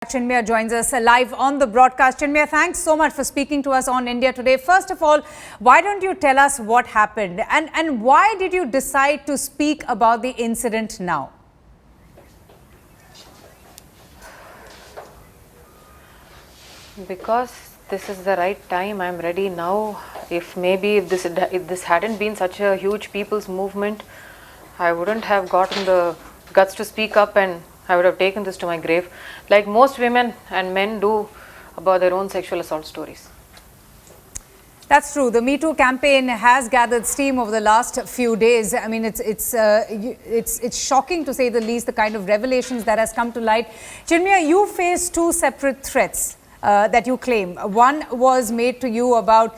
Chinmayi joins us live on the broadcast. Chinmayi, thanks so much for speaking to us on India Today. First of all, why don't you tell us what happened and why did you decide to speak about the incident now? Because this is the right time. I'm ready now. If this hadn't been such a huge people's movement, I wouldn't have gotten the guts to speak up, and I would have taken this to my grave, like most women and men do about their own sexual assault stories. That's true. The #MeToo campaign has gathered steam over the last few days. I mean, it's shocking to say the least, the kind of revelations that has come to light. Chinmayi, you face two separate threats that you claim. One was made to you about,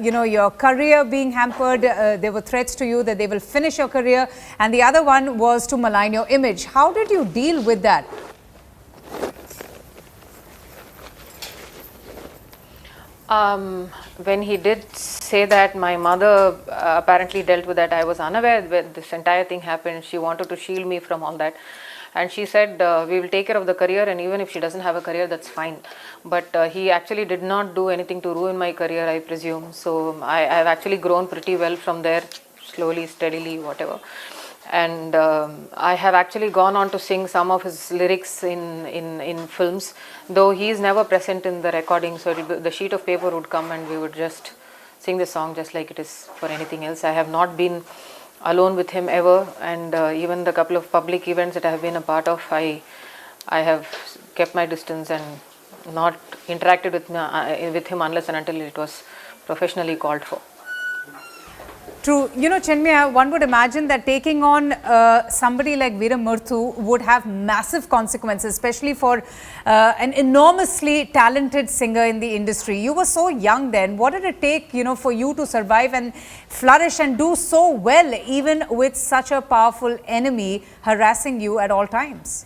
your career being hampered. There were threats to you that they will finish your career. And the other one was to malign your image. How did you deal with that? When he did say that, my mother apparently dealt with that. I was unaware when this entire thing happened. She wanted to shield me from all that. And she said, we will take care of the career, and even if she doesn't have a career, that's fine. But he actually did not do anything to ruin my career, I presume. So I have actually grown pretty well from there, slowly, steadily, whatever. And I have actually gone on to sing some of his lyrics in films, though he is never present in the recording. So the sheet of paper would come and we would just sing the song just like it is for anything else. I have not been alone with him ever, and even the couple of public events that I have been a part of, I have kept my distance and not interacted with him unless and until it was professionally called for. True. Chinmayi, one would imagine that taking on somebody like Vairamuthu would have massive consequences, especially for an enormously talented singer in the industry. You were so young then. What did it take, for you to survive and flourish and do so well, even with such a powerful enemy harassing you at all times?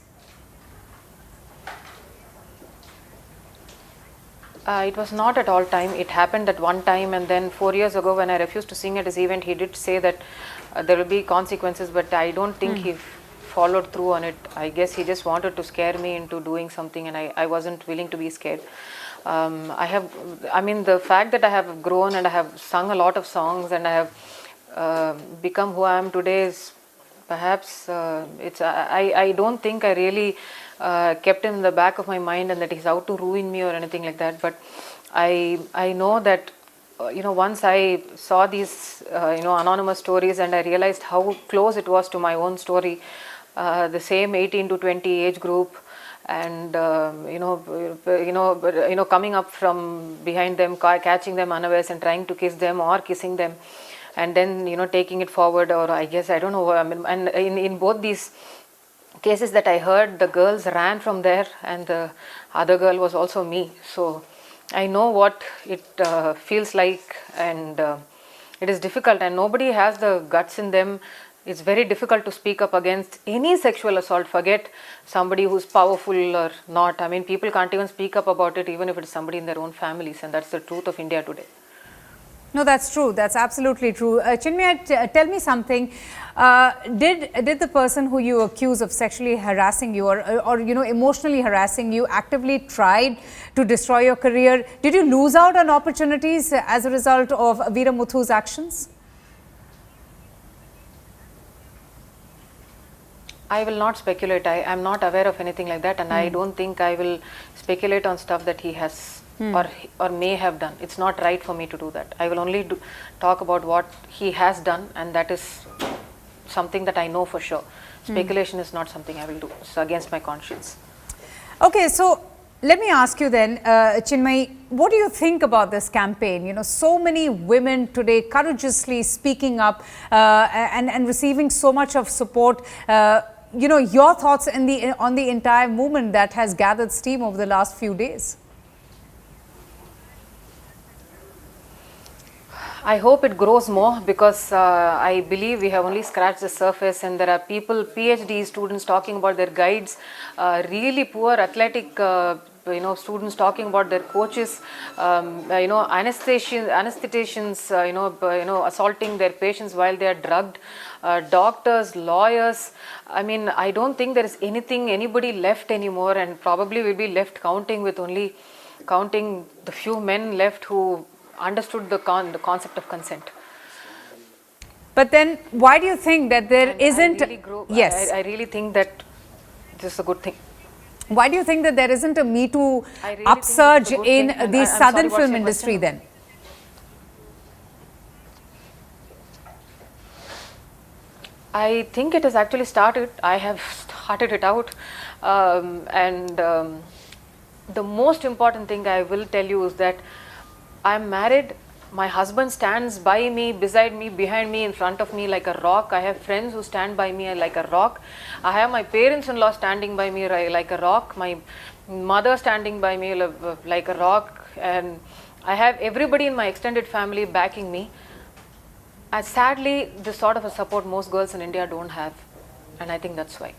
It was not at all time. It happened at one time, and then 4 years ago when I refused to sing at his event, he did say that there will be consequences, but I don't think he followed through on it. I guess he just wanted to scare me into doing something, and I wasn't willing to be scared. The fact that I have grown and I have sung a lot of songs and I have become who I am today is perhaps, I don't think I really kept him in the back of my mind and that he's out to ruin me or anything like that. But I know that once I saw these anonymous stories and I realized how close it was to my own story, the same 18 to 20 age group, and coming up from behind them, catching them unawares and trying to kiss them or kissing them, and then taking it forward, or I guess I don't know. And in both these cases that I heard, the girls ran from there and the other girl was also me. So I know what it feels like, and it is difficult, and nobody has the guts in them. It's very difficult to speak up against any sexual assault. Forget somebody who's powerful or not. I mean, people can't even speak up about it, even if it's somebody in their own families, and that's the truth of India today. No, that's true. That's absolutely true. Chinmayi, tell me something. Did the person who you accuse of sexually harassing you or emotionally harassing you actively tried to destroy your career? Did you lose out on opportunities as a result of Vairamuthu's actions? I will not speculate. I am not aware of anything like that, and I don't think I will speculate on stuff that he has or may have done. It's not right for me to do that. I will only talk about what he has done, and that is something that I know for sure. Speculation is not something I will do. It's against my conscience. Okay, so let me ask you then, Chinmayi, what do you think about this campaign? So many women today courageously speaking up and receiving so much of support. Your thoughts on the entire movement that has gathered steam over the last few days? I hope it grows more, because I believe we have only scratched the surface, and there are people, PhD students, talking about their guides, really poor athletic students talking about their coaches, anestheticians, assaulting their patients while they are drugged, doctors, lawyers. I mean, I don't think there is anybody left anymore, and probably will be left counting the few men left who understood the concept of consent. But then, why do you think that there isn't? Yes, I really think that this is a good thing. Why do you think that there isn't a Me Too really upsurge think it's a good in thing, and the I'm southern sorry, what's film your industry question? then? I think it has actually started. I have started it out, the most important thing I will tell you is that I'm married. My husband stands by me, beside me, behind me, in front of me like a rock. I have friends who stand by me like a rock. I have my parents-in-law standing by me like a rock. My mother standing by me like a rock. And I have everybody in my extended family backing me. And sadly, this sort of a support most girls in India don't have. And I think that's why.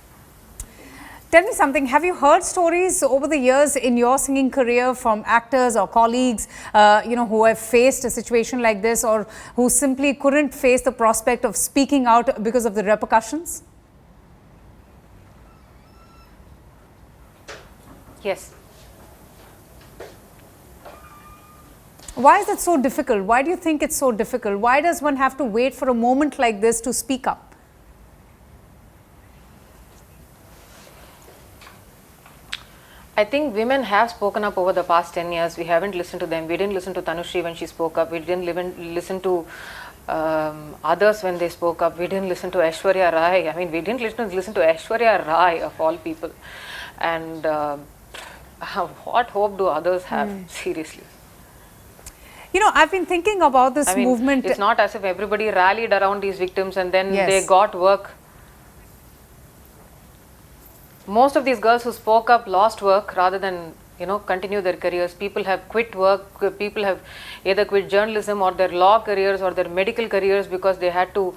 Tell me something, have you heard stories over the years in your singing career from actors or colleagues, who have faced a situation like this or who simply couldn't face the prospect of speaking out because of the repercussions? Yes. Why is it so difficult? Why do you think it's so difficult? Why does one have to wait for a moment like this to speak up? I think women have spoken up over the past 10 years. We haven't listened to them. We didn't listen to Tanushree when she spoke up. We didn't listen to others when they spoke up. We didn't listen to Aishwarya Rai. I mean, we didn't listen to Aishwarya Rai of all people. And what hope do others have? Seriously. I've been thinking about this movement. It's not as if everybody rallied around these victims and then Yes. they got work. Most of these girls who spoke up lost work rather than continue their careers. People have quit work. People have either quit journalism or their law careers or their medical careers because they had to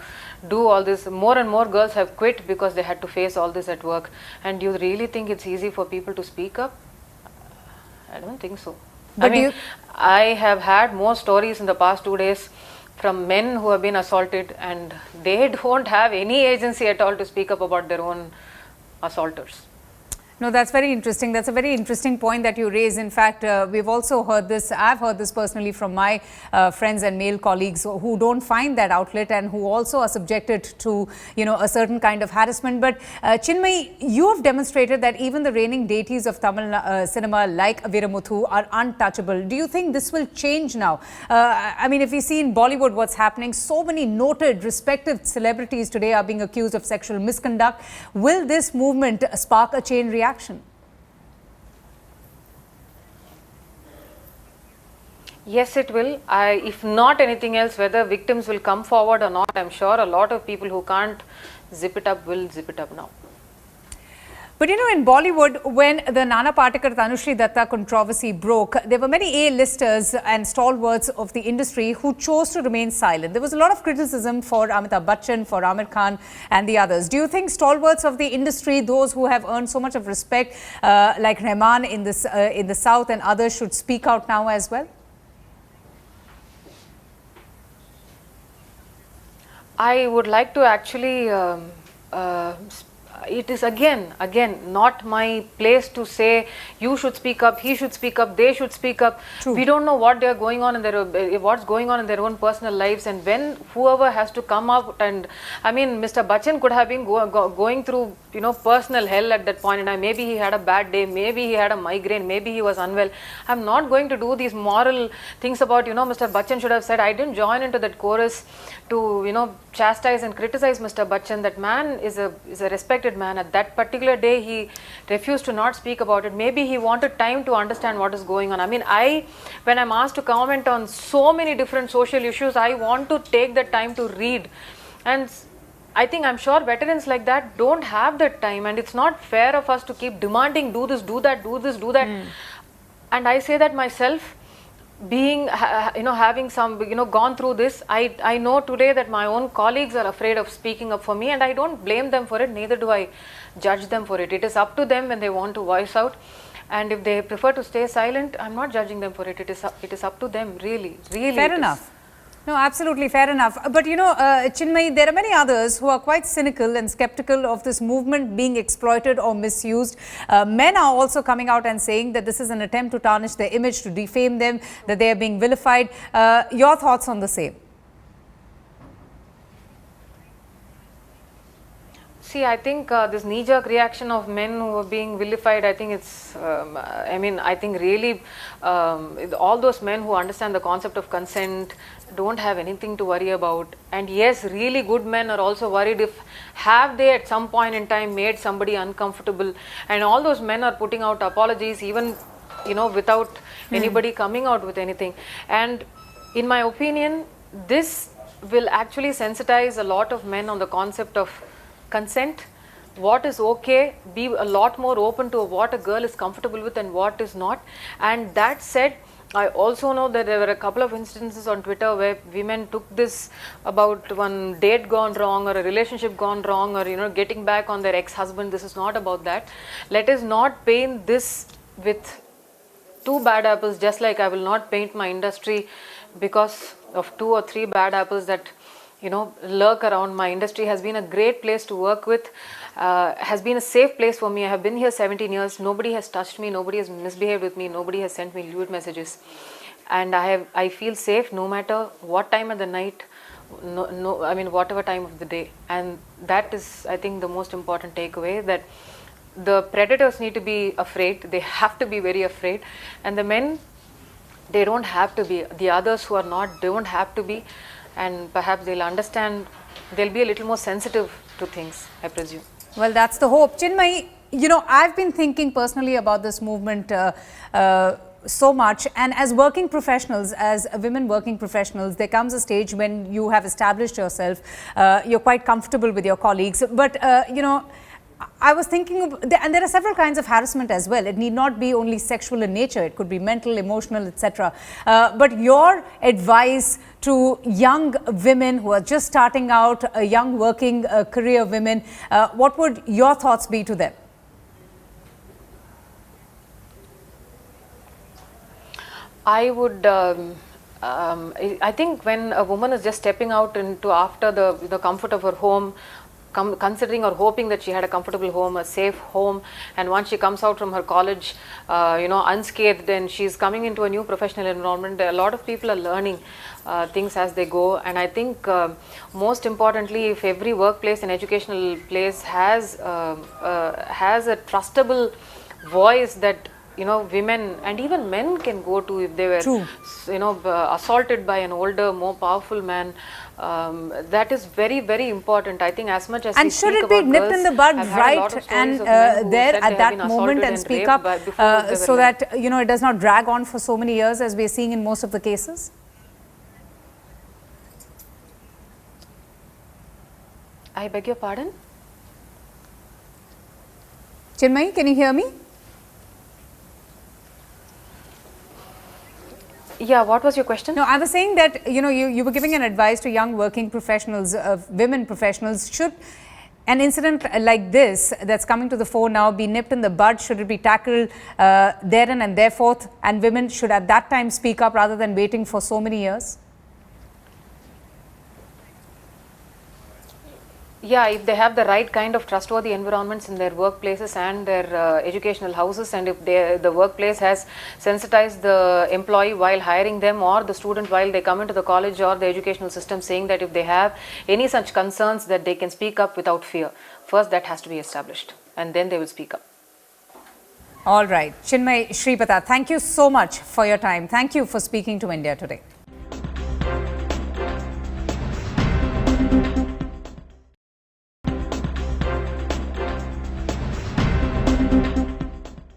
do all this. More and more girls have quit because they had to face all this at work. And do you really think it's easy for people to speak up? I don't think so. But I have had more stories in the past 2 days from men who have been assaulted and they don't have any agency at all to speak up about their own assaulters. No, that's very interesting. That's a very interesting point that you raise. In fact, we've also heard this. I've heard this personally from my friends and male colleagues who don't find that outlet and who also are subjected to, a certain kind of harassment. But Chinmayi, you have demonstrated that even the reigning deities of Tamil cinema like Vairamuthu are untouchable. Do you think this will change now? I mean, if we see in Bollywood what's happening, so many noted, respected celebrities today are being accused of sexual misconduct. Will this movement spark a chain reaction? Yes, it will. If not anything else, whether victims will come forward or not, I'm sure a lot of people who can't zip it up will zip it up now. But in Bollywood, when the Nana Patekar Tanushree Datta controversy broke, there were many A-listers and stalwarts of the industry who chose to remain silent. There was a lot of criticism for Amitabh Bachchan, for Aamir Khan and the others. Do you think stalwarts of the industry, those who have earned so much of respect, like Rahman in the South and others, should speak out now as well? I would like to actually it is again not my place to say you should speak up, he should speak up, they should speak up. True. We don't know what they are going on in what's going on in their own personal lives, and when whoever has to come up, and I mean Mr. Bachchan could have been going through personal hell at that point in time. Maybe he had a bad day, maybe he had a migraine, maybe he was unwell. I'm not going to do these moral things about Mr. Bachchan should have said. I didn't join into that chorus to chastise and criticize Mr. Bachchan. That man is a respected man. At that particular day he refused to not speak about it. Maybe he wanted time to understand what is going on. I mean, when I'm asked to comment on so many different social issues, I want to take the time to read, and I'm sure veterans like that don't have that time, and it's not fair of us to keep demanding do this, do that, do this, do that. And I say that myself, being having some gone through this, I know today that my own colleagues are afraid of speaking up for me, and I don't blame them for it, neither do I judge them for it. It is up to them when they want to voice out. And if they prefer to stay silent, I'm not judging them for it. It is up to them, really. Fair enough. No, absolutely fair enough. But Chinmayi, there are many others who are quite cynical and skeptical of this movement being exploited or misused. Men are also coming out and saying that this is an attempt to tarnish their image, to defame them, that they are being vilified. Your thoughts on the same? See, I think this knee-jerk reaction of men who are being vilified, I think it's, I think really all those men who understand the concept of consent don't have anything to worry about. And yes, really good men are also worried if have they at some point in time made somebody uncomfortable, and all those men are putting out apologies even, without anybody coming out with anything. And in my opinion, this will actually sensitize a lot of men on the concept of consent, what is okay, be a lot more open to what a girl is comfortable with and what is not. And that said, I also know that there were a couple of instances on Twitter where women took this about one date gone wrong or a relationship gone wrong, or getting back on their ex-husband. This is not about that. Let us not paint this with two bad apples, just like I will not paint my industry because of 2 or 3 bad apples that lurk around. My industry has been a great place to work with, has been a safe place for me. I have been here 17 years. Nobody has touched me. Nobody has misbehaved with me. Nobody has sent me lewd messages. And I feel safe no matter what time of the night, whatever time of the day. And that is, I think, the most important takeaway, that the predators need to be afraid. They have to be very afraid. And the men, they don't have to be. The others who are not, don't have to be. And perhaps they'll understand, they'll be a little more sensitive to things, I presume. Well, that's the hope. Chinmayi, I've been thinking personally about this movement so much, and as working professionals, as women working professionals, there comes a stage when you have established yourself, you're quite comfortable with your colleagues, but I was thinking, and there are several kinds of harassment as well. It need not be only sexual in nature. It could be mental, emotional, etc. But your advice to young women who are just starting out, young working career women, what would your thoughts be to them? I would, I think when a woman is just stepping out into after the comfort of her home, considering or hoping that she had a comfortable home, a safe home, and once she comes out from her college, unscathed, and she's coming into a new professional environment, a lot of people are learning things as they go. And I think most importantly, if every workplace and educational place has a trustable voice that women and even men can go to if they were, assaulted by an older, more powerful man. That is very, very important. I think as much as and should it be nipped in the bud right and there at that moment and speak up so that it does not drag on for so many years as we are seeing in most of the cases? I beg your pardon? Chinmayi, can you hear me? Yeah, what was your question? No, I was saying that, you were giving an advice to young working professionals, women professionals. Should an incident like this that's coming to the fore now be nipped in the bud? Should it be tackled therein and thereforth? And women should at that time speak up rather than waiting for so many years? Yeah, if they have the right kind of trustworthy environments in their workplaces and their educational houses, and if the workplace has sensitized the employee while hiring them, or the student while they come into the college or the educational system, saying that if they have any such concerns that they can speak up without fear. First, that has to be established, and then they will speak up. All right. Chinmayi Sripaada, thank you so much for your time. Thank you for speaking to India Today.